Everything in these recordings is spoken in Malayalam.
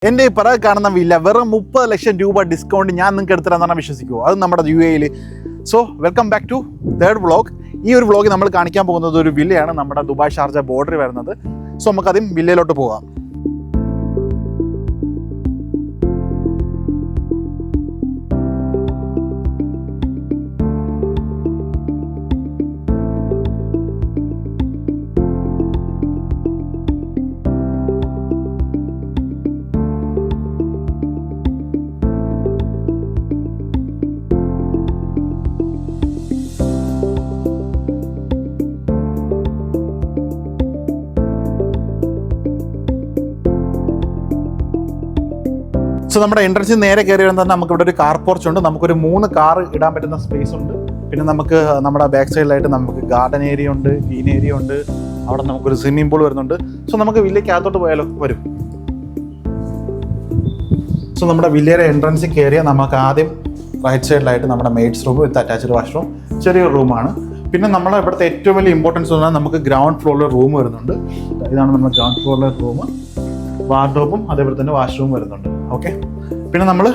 എൻ്റെ ഈ പിറകെ കാണുന്ന വില്ല വെറും 30 ലക്ഷം രൂപ ഡിസ്കൗണ്ട് ഞാൻ നിങ്ങൾക്ക് എടുത്തിരാന്ന് വിശ്വസിക്കുമോ? അത് നമ്മുടെ UAE. So welcome back to third vlog. ഈ ഒരു വ്ളോഗ് നമ്മൾ കാണിക്കാൻ പോകുന്നത് ഒരു വില്ലയാണ്, നമ്മുടെ ദുബായ് ഷാർജ ബോർഡറിൽ വരുന്നത്. സോ നമുക്കതും വില്ലയിലോട്ട് പോകാം. സോ നമ്മുടെ എൻട്രൻസിൽ നേരെ കയറി വരുന്നത് നമുക്ക് ഇവിടെ ഒരു കാർ പോർച്ച് ഉണ്ട്. നമുക്കൊരു 3 കാർ ഇടാൻ പറ്റുന്ന സ്പേസ് ഉണ്ട്. പിന്നെ നമുക്ക് നമ്മുടെ ബാക്ക് സൈഡിലായിട്ട് നമുക്ക് ഗാർഡൻ ഏരിയ ഉണ്ട്, ഗ്രീൻ ഏരിയ ഉണ്ട്. അവിടെ നമുക്കൊരു സ്വിമ്മിംഗ് പൂൾ വരുന്നുണ്ട്. സോ നമുക്ക് വില്ലയ്ക്കകത്തോട്ട് പോയാലോ? വരും. സോ നമ്മുടെ വില്ലയുടെ എൻട്രൻസിൽ കയറിയാൽ നമുക്ക് ആദ്യം റൈറ്റ് സൈഡിലായിട്ട് നമ്മുടെ maid's room with attached washroom, ചെറിയൊരു റൂമാണ്. പിന്നെ നമ്മളെ ഇവിടുത്തെ ഏറ്റവും വലിയ ഇമ്പോർട്ടൻസ് പറഞ്ഞാൽ നമുക്ക് ഗ്രൗണ്ട് ഫ്ലോറിൽ റൂം വരുന്നുണ്ട്. ഇതാണ് നമ്മുടെ ഗ്രൗണ്ട് ഫ്ലോറിലെ റൂം. വാർഡ്രോബും അതേപോലെ തന്നെ വാഷ്റൂം വരുന്നുണ്ട്. ഓക്കെ, പിന്നെ നമ്മൾ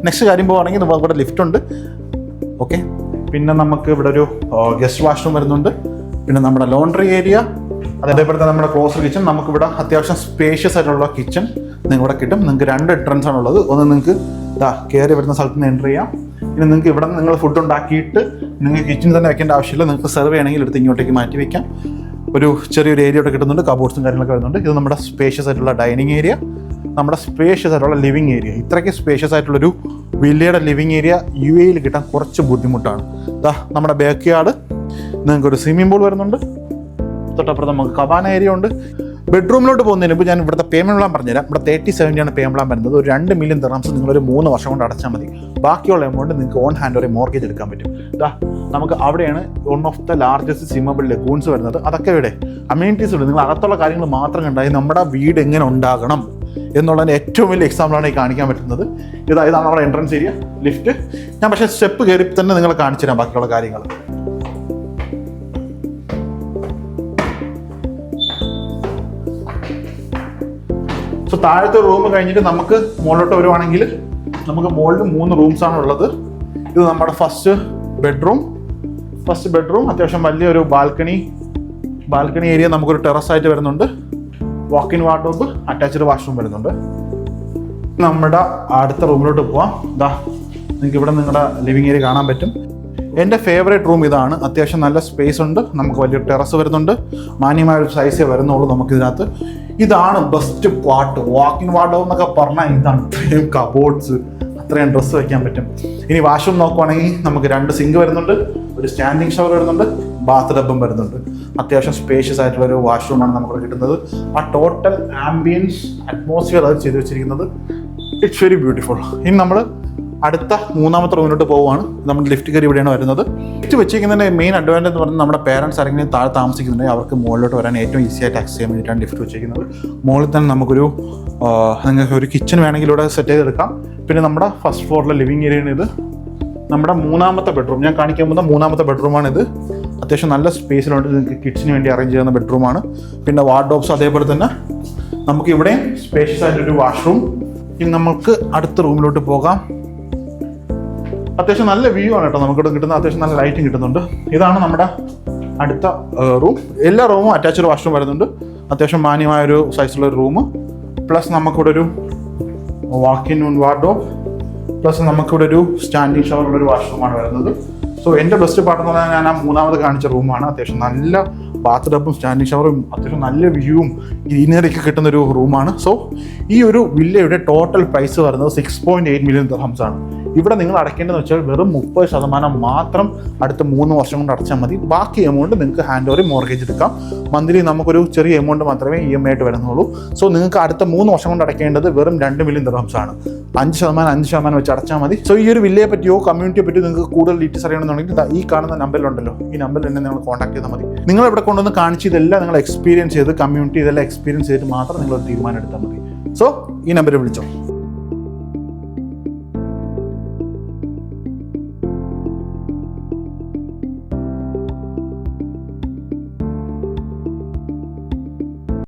നെക്സ്റ്റ് കാര്യം പോവുകയാണെങ്കിൽ നമുക്ക് ഇവിടെ ലിഫ്റ്റ് ഉണ്ട്. ഓക്കെ, പിന്നെ നമുക്ക് ഇവിടെ ഒരു ഗസ്റ്റ് വാഷ്റൂം വരുന്നുണ്ട്. പിന്നെ നമ്മുടെ ലോണ്ടറി ഏരിയ, അതേപോലെ തന്നെ നമ്മുടെ ക്ലോസർ കിച്ചൺ. നമുക്കിവിടെ അത്യാവശ്യം സ്പേഷ്യസ് ആയിട്ടുള്ള കിച്ചൺ നിങ്ങളിവിടെ കിട്ടും. നിങ്ങൾക്ക് 2 എൻട്രൻസ് ആണുള്ളത്. ഒന്ന് നിങ്ങൾക്ക് കയറി വരുന്ന സ്ഥലത്ത് നിന്ന് എൻ്റർ ചെയ്യാം. പിന്നെ നിങ്ങൾക്ക് ഇവിടെ നിങ്ങൾ ഫുഡ് ഉണ്ടാക്കിയിട്ട് നിങ്ങൾക്ക് കിച്ചണിൽ തന്നെ വെക്കേണ്ട ആവശ്യമില്ല. നിങ്ങൾക്ക് സെർവ് ചെയ്യണമെങ്കിൽ എടുത്ത് ഇങ്ങോട്ടേക്ക് മാറ്റി വയ്ക്കാം. ഒരു ചെറിയൊരു ഏരിയ ഇവിടെ കിട്ടുന്നുണ്ട്, കബോർഡ്സും കാര്യങ്ങളൊക്കെ വരുന്നുണ്ട്. ഇത് നമ്മുടെ സ്പേഷ്യസ് ആയിട്ടുള്ള ഡൈനിങ് ഏരിയ, നമ്മുടെ സ്പേഷ്യസ് ആയിട്ടുള്ള ലിവിങ് ഏരിയ. ഇത്രയ്ക്ക് സ്പേഷ്യസ് ആയിട്ടുള്ളൊരു വില്ലയുടെ ലിവിങ് ഏരിയ UAE കിട്ടാൻ കുറച്ച് ബുദ്ധിമുട്ടാണ്. നമ്മുടെ ബാക്ക് യാർഡ്, നിങ്ങൾക്കൊരു സ്വിമ്മിംഗ് പൂൾ വരുന്നുണ്ട്. തൊട്ടപ്പുറത്ത് നമുക്ക് കബാന ഏരിയ ഉണ്ട്. ബെഡ്റൂമിലോട്ട് പോകുന്നതിന് മുമ്പ് ഞാൻ ഇവിടുത്തെ പേയ്മെൻറ്റ് പ്ലാൻ പറഞ്ഞുതരാം. ഇവിടെ 3070 പേയ്മെൻറ്റ് പ്ലാൻ വരുന്നത്. ഒരു 2 മില്യൺ ദിർഹംസ് നിങ്ങളൊരു 3 വർഷം കൊണ്ട് അടച്ചാൽ മതി. ബാക്കിയുള്ള എമൗണ്ട് നിങ്ങൾക്ക് ഓൺ ഹാൻഡ് ഒരു മോർഗേജ് എടുക്കാൻ പറ്റും. നമുക്ക് അവിടെയാണ് one of the largest swimmable lagoons വരുന്നത്. അതൊക്കെ ഇവിടെ അമ്യൂണിറ്റീസ് ഉണ്ട്. നിങ്ങൾ അകത്തുള്ള കാര്യങ്ങൾ മാത്രം കണ്ടായി നമ്മുടെ വീട് എങ്ങനെ ഉണ്ടാകണം എന്നുള്ളതിൻ്റെ ഏറ്റവും വലിയ എക്സാമ്പിളാണ് ഈ കാണിക്കാൻ പറ്റുന്നത്. ഇതാണ് നമ്മുടെ എൻട്രൻസ് ഏരിയ, ലിഫ്റ്റ്. ഞാൻ പക്ഷേ സ്റ്റെപ്പ് കയറി തന്നെ നിങ്ങളെ കാണിച്ചു തരാം ബാക്കിയുള്ള കാര്യങ്ങൾ. സോ താഴത്തെ റൂം കഴിഞ്ഞിട്ട് നമുക്ക് മുകളിലോട്ട് വരുവാണെങ്കിൽ നമുക്ക് മുകളിൽ 3 റൂംസാണ് ഉള്ളത്. ഇത് നമ്മുടെ ഫസ്റ്റ് ബെഡ്റൂം. അത്യാവശ്യം വലിയൊരു ബാൽക്കണി ഏരിയ, നമുക്കൊരു ടെറസായിട്ട് വരുന്നുണ്ട്. വാക്ക്-ഇൻ വാർഡ്രോബ്, അറ്റാച്ച്ഡ് വാഷ്റൂം വരുന്നുണ്ട്. നമ്മുടെ അടുത്ത റൂമിലോട്ട് പോവാം. നിങ്ങൾക്ക് ഇവിടെ നിങ്ങളുടെ ലിവിങ് ഏരിയ കാണാൻ പറ്റും. എൻ്റെ ഫേവറേറ്റ് റൂം ഇതാണ്. അത്യാവശ്യം നല്ല സ്പേസ് ഉണ്ട്. നമുക്ക് വലിയൊരു ടെറസ് വരുന്നുണ്ട്. മാന്യമായ ഒരു സൈസേ വരുന്നുള്ളൂ നമുക്കിതിനകത്ത്. ഇതാണ് ബെസ്റ്റ് പാർട്ട്. വാക്ക്-ഇൻ വാർഡ്രോബ് എന്നൊക്കെ പറഞ്ഞാൽ ഇതാണ്. അത്രയും കബോർഡ്സ്, അത്രയും ഡ്രസ്സ് വയ്ക്കാൻ പറ്റും. ഇനി വാഷ്റൂം നോക്കുവാണെങ്കിൽ നമുക്ക് 2 സിങ്ക് വരുന്നുണ്ട്, ഒരു സ്റ്റാൻഡിങ് ഷവർ വരുന്നുണ്ട്, ബാത്ത് ടബും വരുന്നുണ്ട്. അത്യാവശ്യം സ്പേഷ്യസ് ആയിട്ടുള്ള ഒരു വാഷ്റൂമാണ് നമുക്ക് കിട്ടുന്നത്. ആ ടോട്ടൽ ആംബിയൻസ് അറ്റ്മോസ്ഫിയർ അത് ചെയ്ത് വെച്ചിരിക്കുന്നത്. It's very beautiful. ഇനി നമ്മൾ അടുത്ത 3ാമത്തെ റൂമിലോട്ട് പോവുകയാണ്. നമ്മുടെ ലിഫ്റ്റ് കയറി ഇവിടെയാണ് വരുന്നത്. ലിഫ്റ്റ് വെച്ചിരിക്കുന്നതിൻ്റെ മെയിൻ അഡ്വാൻറ്റേജ് എന്ന് പറഞ്ഞാൽ നമ്മുടെ പേരൻസ് ആരെങ്കിലും താഴെ താമസിക്കുന്നുണ്ടെങ്കിൽ അവർക്ക് മുകളിലോട്ട് വരാൻ ഏറ്റവും ഈസി ആയിട്ട് ആക്സസ് ചെയ്യാൻ വേണ്ടിയിട്ടാണ് ലിഫ്റ്റ് വെച്ചിരിക്കുന്നത്. മുകളിൽ തന്നെ നമുക്കൊരു നിങ്ങൾക്ക് ഒരു കിച്ചൺ വേണമെങ്കിൽ ഇവിടെ സെറ്റ് ചെയ്തെടുക്കാം. പിന്നെ നമ്മുടെ ഫസ്റ്റ് ഫ്ലോറിലെ ലിവിങ് ഏരിയയാണ് ഇത്. നമ്മുടെ 3ാമത്തെ ബെഡ്റൂം ഞാൻ കാണിക്കാൻ പോകുന്ന 3ാമത്തെ ബെഡ്റൂമാണിത്. അത്യാവശ്യം നല്ല സ്പേസിലുണ്ട്. നിങ്ങൾക്ക് കിച്ചന് വേണ്ടി അറേഞ്ച് ചെയ്യുന്ന ബെഡ്റൂമാണ്. പിന്നെ വാർഡ്രോബ്സ് അതേപോലെ തന്നെ നമുക്ക് ഇവിടെയും സ്പേഷ്യസ് ആയിട്ടൊരു വാഷ്റൂം. ഇനി നമുക്ക് അടുത്ത റൂമിലോട്ട് പോകാം. അത്യാവശ്യം നല്ല വ്യൂ ആണ് കേട്ടോ നമുക്കിവിടെ കിട്ടുന്നത്. അത്യാവശ്യം നല്ല ലൈറ്റിംഗ് കിട്ടുന്നുണ്ട്. ഇതാണ് നമ്മുടെ അടുത്ത റൂം. എല്ലാ റൂമും അറ്റാച്ച്ഡ് വാഷ്റൂം വരുന്നുണ്ട്. അത്യാവശ്യം മാന്യമായൊരു സൈസുള്ള ഒരു റൂം. പ്ലസ് നമുക്കിവിടെ ഒരു വാക്ക്-ഇൻ വാർഡ്രോബ്, പ്ലസ് നമുക്കിവിടെ ഒരു സ്റ്റാൻഡിങ് ഷവറുള്ള ഒരു വാഷ്റൂമാണ് വരുന്നത്. സോ എൻ്റെ ബെസ്റ്റ് പാർട്ട് എന്ന് പറഞ്ഞാൽ ഞാൻ ആ 3ാമത് കാണിച്ച റൂമാണ്. അത്യാവശ്യം നല്ല ബാത്ത് ടബും സ്റ്റാൻഡിങ് ഷവറും അത്യാവശ്യം നല്ല വ്യൂവും ഗ്രീനറിയൊക്കെ കിട്ടുന്ന ഒരു റൂമാണ്. സോ ഈ ഒരു വില്ലയുടെ ടോട്ടൽ പ്രൈസ് വരുന്നത് 6.8 മില്യൺ ദിർഹംസ് ആണ്. ഇവിടെ നിങ്ങൾ അടയ്ക്കേണ്ടതെന്ന് വെച്ചാൽ വെറും 30% മാത്രം അടുത്ത 3 വർഷം കൊണ്ട് അടച്ചാൽ മതി. ബാക്കി എമൗണ്ട് നിങ്ങൾക്ക് ഹാൻഡ് ഓവർ മോർഗേജ് എടുക്കാം. മന്ത്ലി നമുക്കൊരു ചെറിയ എമൗണ്ട് മാത്രമേ EMI ആയിട്ട് വരുന്നുള്ളൂ. സോ നിങ്ങൾക്ക് അടുത്ത 3 വർഷം കൊണ്ട് അടയ്ക്കേണ്ടത് വെറും 2 മില്യൺ ദിർഹംസ് ആണ്. 5% വെച്ച് അടച്ചാൽ മതി. സോ ഈ ഒരു വില്ലയെ പറ്റിയോ കമ്മ്യൂണിറ്റിയെ പറ്റിയോ നിങ്ങൾക്ക് കൂടുതൽ ഡീറ്റെയിൽസ് അറിയണമെന്നുണ്ടെങ്കിൽ ഈ കാണുന്ന നമ്പറിലുണ്ടല്ലോ, ഈ നമ്പറിൽ തന്നെ നിങ്ങൾ കോൺടാക്ട് ചെയ്താൽ മതി. നിങ്ങൾ ഇവിടെ കൊണ്ടുവന്ന് കാണിച്ച് ഇതെല്ലാം നിങ്ങൾ എക്സ്പീരിയൻസ് ചെയ്ത് കമ്മ്യൂണിറ്റി ഇതെല്ലാം എക്സ്പീരിയൻസ് ചെയ്തിട്ട് മാത്രം നിങ്ങൾ തീരുമാനം എടുത്താൽ മതി. സോ ഈ നമ്പറിൽ വിളിച്ചോ.